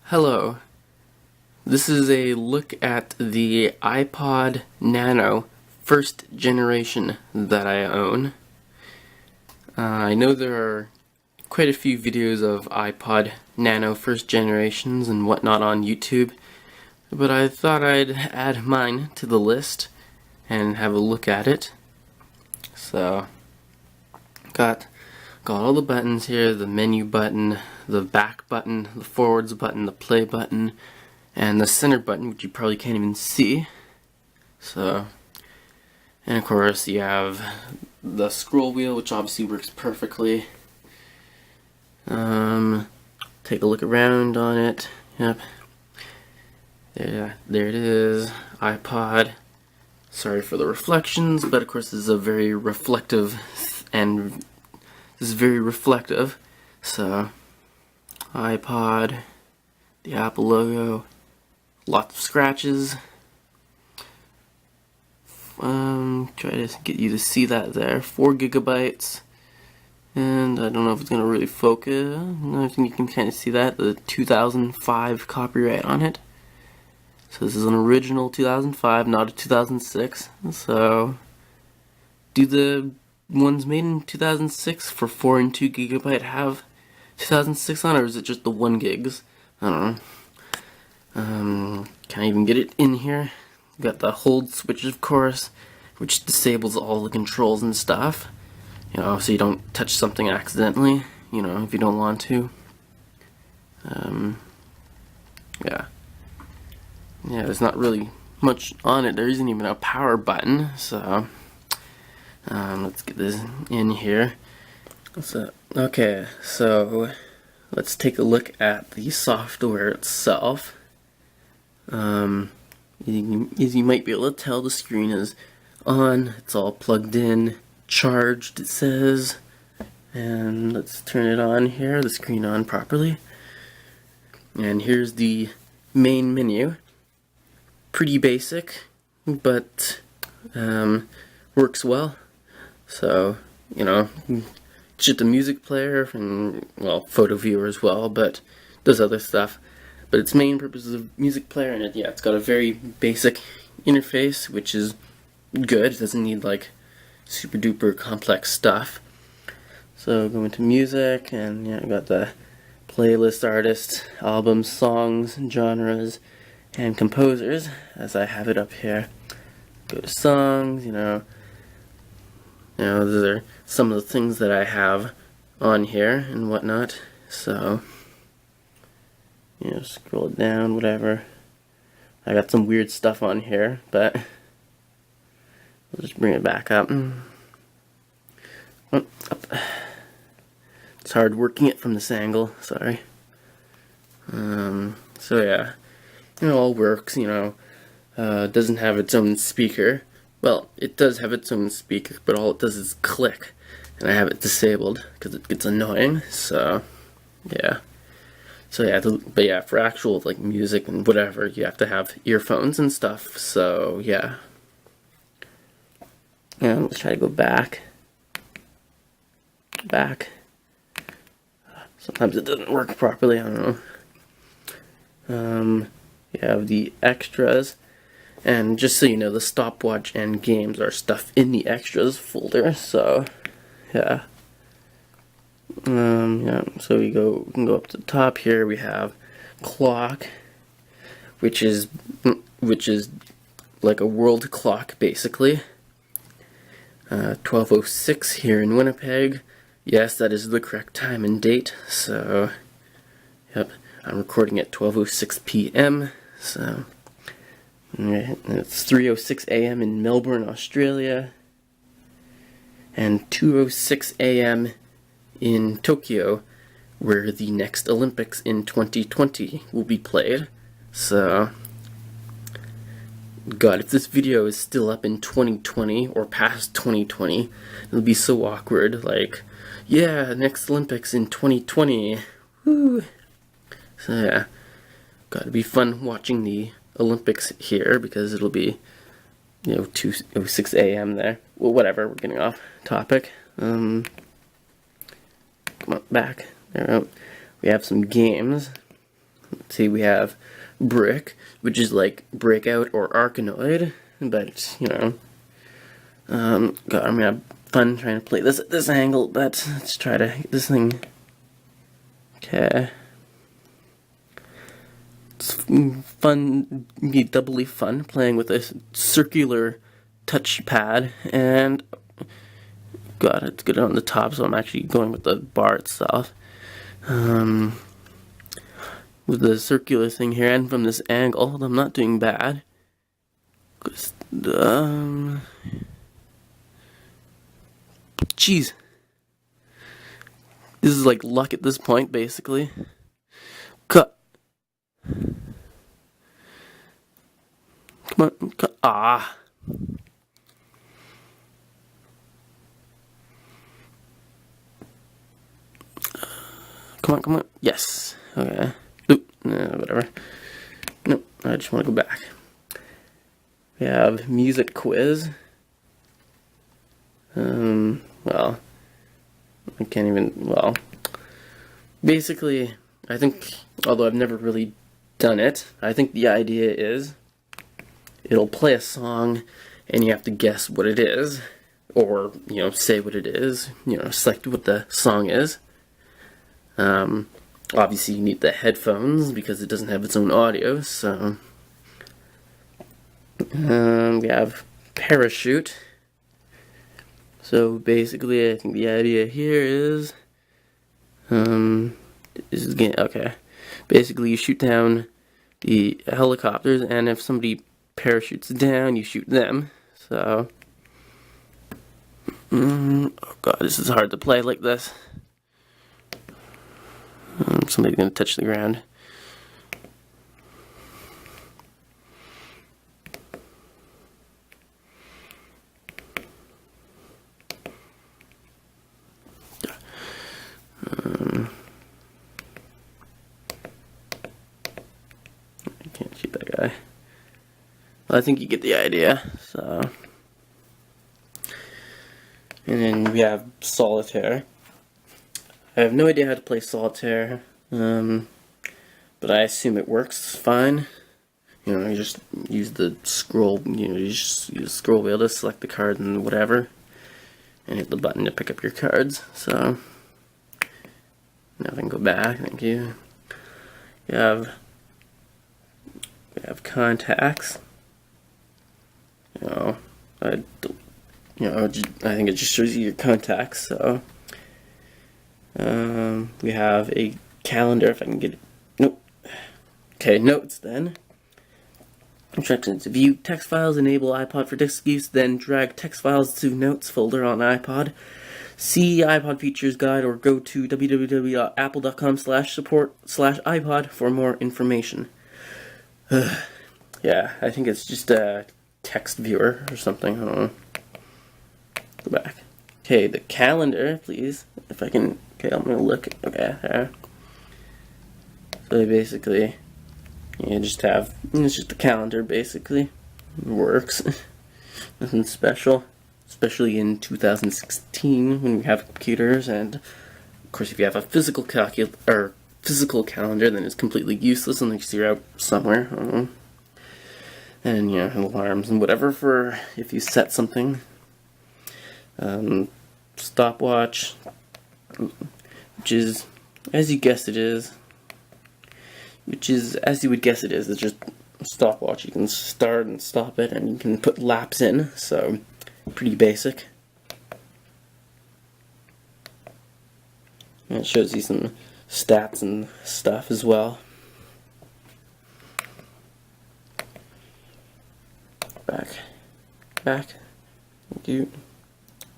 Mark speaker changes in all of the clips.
Speaker 1: Hello, this is a look at the iPod Nano first generation that I own. I know there are quite a few videos of iPod Nano first generations and whatnot on YouTube, but I thought I'd add mine to the list and have a look at it. So, got all the buttons here, the menu button, the back button, the forwards button, the play button, and the center button, which you probably can't even see. So, and of course you have the scroll wheel, which obviously works perfectly. Take a look around on it. Yep. There it is. iPod. Sorry for the reflections, but of course this is a very reflective So, iPod, the Apple logo, lots of scratches. Try to get you to see that there. 4 gigabytes. And I don't know if it's gonna really focus. I think you can kind of see that. The 2005 copyright on it. So this is an original 2005, not a 2006. So, do the ones made in 2006 for 4 and 2 gigabyte have 2006 on, or is it just the 1 gigs? I don't know. Can't even get it in here. Got the hold switch, of course, which disables all the controls and stuff. You know, so you don't touch something accidentally, you know, if you don't want to. Yeah. Yeah, there's not really much on it. There isn't even a power button, so let's get this in here. Okay, so let's take a look at the software itself. As you might be able to tell, the screen is on, it's all plugged in, charged, it says. And let's turn it on here, the screen on properly. And here's the main menu. Pretty basic, but works well. So, you know, it's just a music player and, well, photo viewer as well, but does other stuff. But its main purpose is a music player, and it's got a very basic interface, which is good. It doesn't need like super duper complex stuff. So go into music, and I got the playlist, artists, albums, songs, genres, and composers, as I have it up here. Go to songs, those are some of the things that I have on here and whatnot. So, scroll down, whatever. I got some weird stuff on here, but I'll just bring it back up. Up. It's hard working it from this angle, sorry. So yeah. It all works, doesn't have its own speaker. Well, it does have its own speaker, but all it does is click, and I have it disabled because it gets annoying. So, yeah. But yeah, for actual like music and whatever, you have to have earphones and stuff. So yeah. And let's try to go back. Sometimes it doesn't work properly. I don't know. You have the extras, and just so you know, the stopwatch and games are stuff in the extras folder. So, yeah. So we can go up to the top here. We have clock, which is like a world clock basically. 12:06 here in Winnipeg. Yes, that is the correct time and date. So, yep, I'm recording at 12:06 p.m. So, and it's 3:06 a.m. in Melbourne, Australia, and 2:06 a.m. in Tokyo, where the next Olympics in 2020 will be played. So, God, if this video is still up in 2020 or past 2020, it'll be so awkward. Like, yeah, next Olympics in 2020. Woo! So yeah, gotta be fun watching the Olympics here because it'll be, 2:06 a.m. there. Well, whatever, we're getting off topic. Come on, back. There we go. We have some games. See, we have brick, which is like breakout or arkanoid, but you know, God, I'm gonna have fun trying to play this at this angle, but let's try to get this thing. Okay. It's fun, be doubly fun playing with a circular touchpad, and God, it's good on the top, so I'm actually going with the bar itself. With the circular thing here, and from this angle, I'm not doing bad. Jeez. This is like luck at this point, basically. Cut. Come on, cut. Ah. Come on, come on. Yes. Okay. Oop. Whatever. Nope. I just want to go back. We have music quiz. Well, I can't even, well, basically, I think, although I've never really done it, I think the idea is, it'll play a song, and you have to guess what it is, or, you know, say what it is, you know, select what the song is. Obviously you need the headphones, because it doesn't have its own audio, so, we have parachute. So basically, I think the idea here is, okay. Basically, you shoot down the helicopters, and if somebody parachutes down, you shoot them. So, oh God, this is hard to play like this. Somebody's gonna touch the ground. I can't shoot that guy. Well, I think you get the idea. So, and then we have solitaire. I have no idea how to play solitaire, but I assume it works fine. You know, you just use the scroll. You know, you just use the scroll wheel to select the card and whatever, and hit the button to pick up your cards. So. Now I can go back, thank you. We have contacts. I think it just shows you your contacts. So we have a calendar. If I can get it. Nope. Okay, notes then. Instructions: view text files, enable iPod for disk use, then drag text files to notes folder on iPod. See iPod features guide or go to www.apple.com/support/iPod for more information. Yeah, I think it's just a text viewer or something. I don't know. Go back. Okay, the calendar, please. If I can. Okay, I'm gonna look. Okay, there. So basically, you just have. It's just a calendar, basically. It works. Nothing special. Especially in 2016 when we have computers, and of course if you have a physical calendar, then it's completely useless unless you're out somewhere. I don't know. And you know, alarms and whatever for if you set something. Stopwatch, which is as you guessed it is. Which is as you would guess it is. It's just a stopwatch. You can start and stop it, and you can put laps in. So. Pretty basic. And it shows you some stats and stuff as well. Back. Thank you.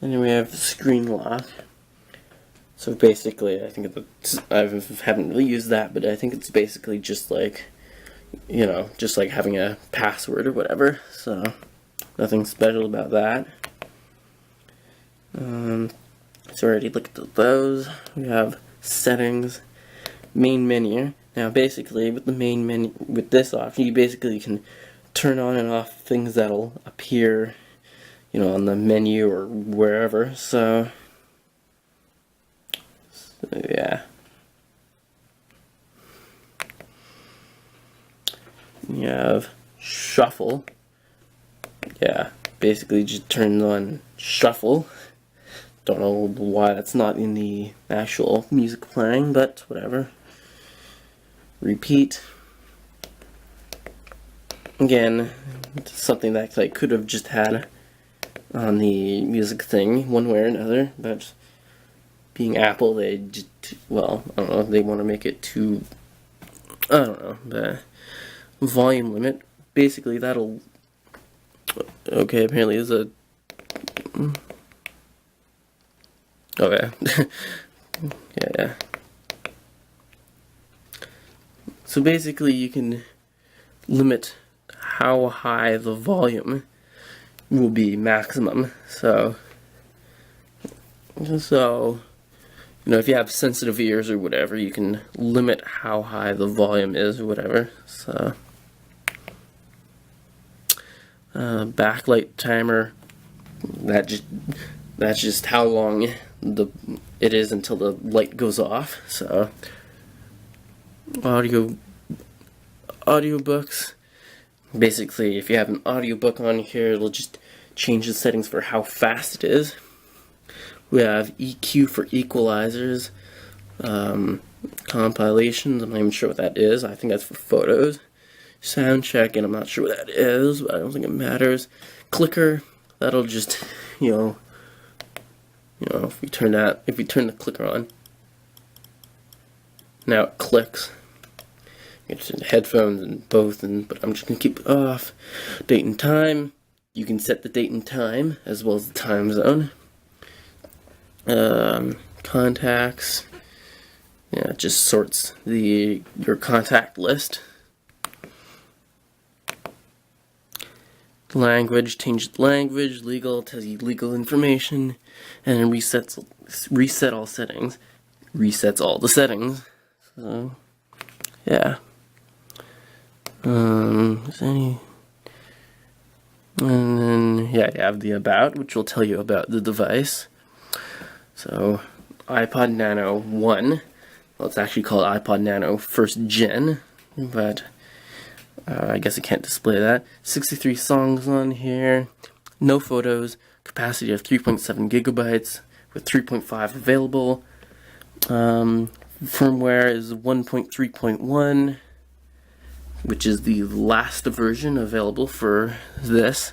Speaker 1: And then we have screen lock. So basically, I think I haven't really used that, but I think it's basically just like, you know, just like having a password or whatever. So. Nothing special about that. So already looked at those. We have settings, main menu. Now basically with the main menu, with this option, you basically can turn on and off things that'll appear, you know, on the menu or wherever. So yeah. You have shuffle. Yeah, basically just turns on shuffle. Don't know why that's not in the actual music playing, but whatever. Repeat. Again, something that I could have just had on the music thing one way or another, but being Apple, they just, well, I don't know, they want to make it too, I don't know, the volume limit. Basically, that'll, okay, apparently there's a, okay, yeah. So basically, you can limit how high the volume will be maximum. So you know, if you have sensitive ears or whatever, you can limit how high the volume is or whatever. So backlight timer, that's just how long it is until the light goes off. So audiobooks, basically if you have an audiobook on here, it'll just change the settings for how fast it is. We have EQ for equalizers, compilations, I'm not even sure what that is. I think that's for photos. Sound check, and I'm not sure what that is, but I don't think it matters. Clicker, that'll just, you know, if we turn the clicker on, now it clicks. It's in headphones and both, but I'm just gonna keep it off. Date and time, you can set the date and time as well as the time zone. Contacts, yeah, it just sorts your contact list. Language, change the language. Legal, tells you legal information, and then reset all settings. Resets all the settings. So yeah. Is any, and then yeah, you have the about, which will tell you about the device. So iPod Nano 1, well, it's actually called iPod Nano 1st Gen, but I guess I can't display that. 63 songs on here, no photos, capacity of 3.7 gigabytes with 3.5 available. Firmware is 1.3.1, which is the last version available for this.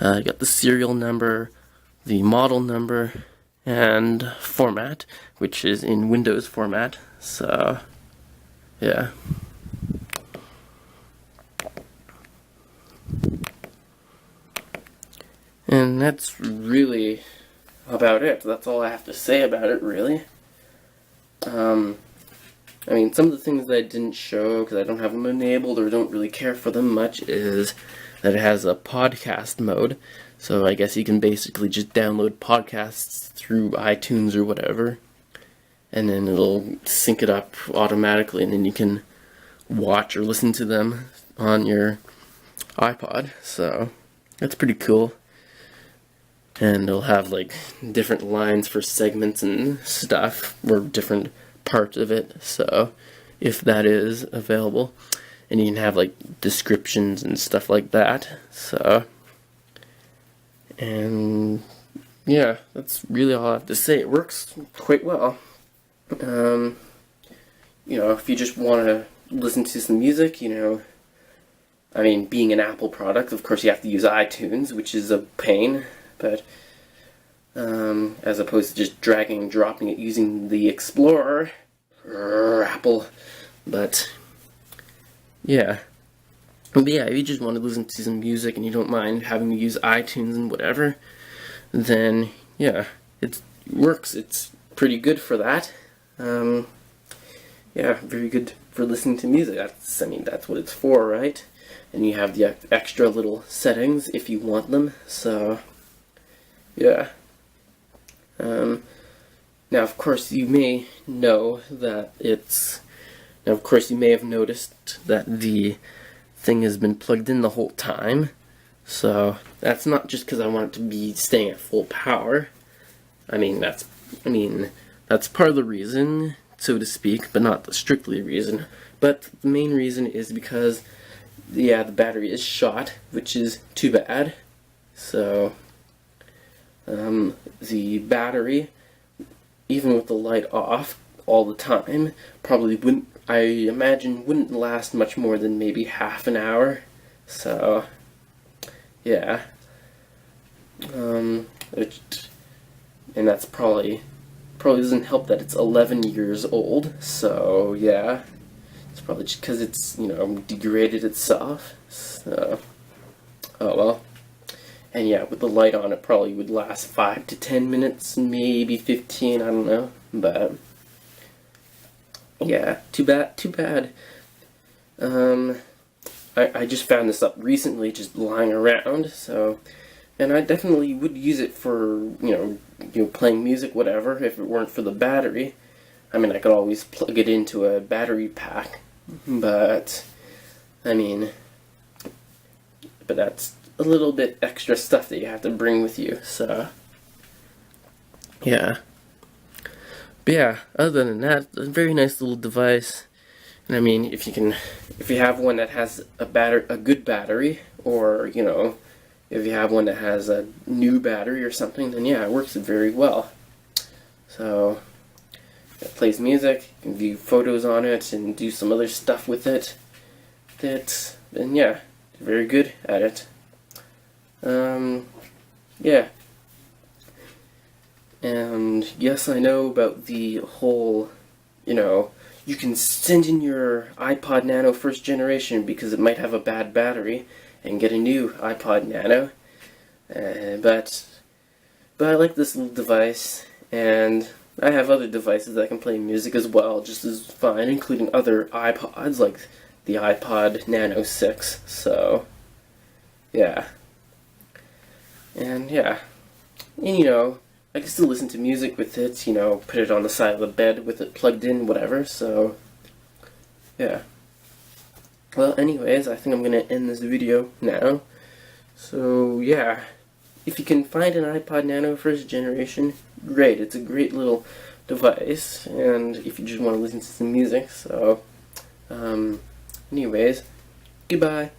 Speaker 1: You got the serial number, the model number, and format, which is in Windows format. So yeah. And that's really about it. That's all I have to say about it, really. I mean, some of the things that I didn't show because I don't have them enabled or don't really care for them much is that it has a podcast mode. So I guess you can basically just download podcasts through iTunes or whatever, and then it'll sync it up automatically, and then you can watch or listen to them on your iPod. So that's pretty cool. And it'll have like different lines for segments and stuff, or different parts of it, so if that is available, and you can have like descriptions and stuff like that. So, and yeah, that's really all I have to say. It works quite well. You know, if you just want to listen to some music, you know, I mean, being an Apple product, of course you have to use iTunes, which is a pain, but as opposed to just dragging and dropping it using the Explorer, Apple. But yeah, if you just want to listen to some music and you don't mind having to use iTunes and whatever, then yeah, it works. It's pretty good for that. Yeah, very good for listening to music. I mean, that's what it's for, right? And you have the extra little settings if you want them. So yeah. Now, of course, you may know that now, of course, you may have noticed that the thing has been plugged in the whole time. So that's not just because I want it to be staying at full power. I mean, that's part of the reason, so to speak, but not the strictly reason. But the main reason is because yeah, the battery is shot, which is too bad. So, the battery, even with the light off all the time, probably wouldn't, I imagine, wouldn't last much more than maybe half an hour. So, yeah. And that's probably doesn't help that it's 11 years old. So, yeah. It's probably just because it's, degraded itself. So, oh well. And yeah, with the light on, it probably would last 5 to 10 minutes, maybe 15, I don't know. But, yeah, too bad. I just found this up recently, just lying around, so, and I definitely would use it for, playing music, whatever, if it weren't for the battery. I mean, I could always plug it into a battery pack, but, but that's a little bit extra stuff that you have to bring with you, so, yeah. But yeah, other than that, a very nice little device. And I mean, if you have one that has a good battery, or, if you have one that has a new battery or something, then yeah, it works very well. So, it plays music, you can view photos on it, and do some other stuff with it. And yeah, very good at it. Yeah. And yes, I know about the whole, you can send in your iPod Nano first generation because it might have a bad battery and get a new iPod Nano. But I like this little device, and I have other devices that can play music as well, just as fine, including other iPods like the iPod Nano 6. So, yeah. And yeah. And I can still listen to music with it, put it on the side of the bed with it plugged in, whatever, so, yeah. Well, anyways, I think I'm going to end this video now. So, yeah. If you can find an iPod Nano first generation, great. It's a great little device, and if you just want to listen to some music, so, anyways, goodbye.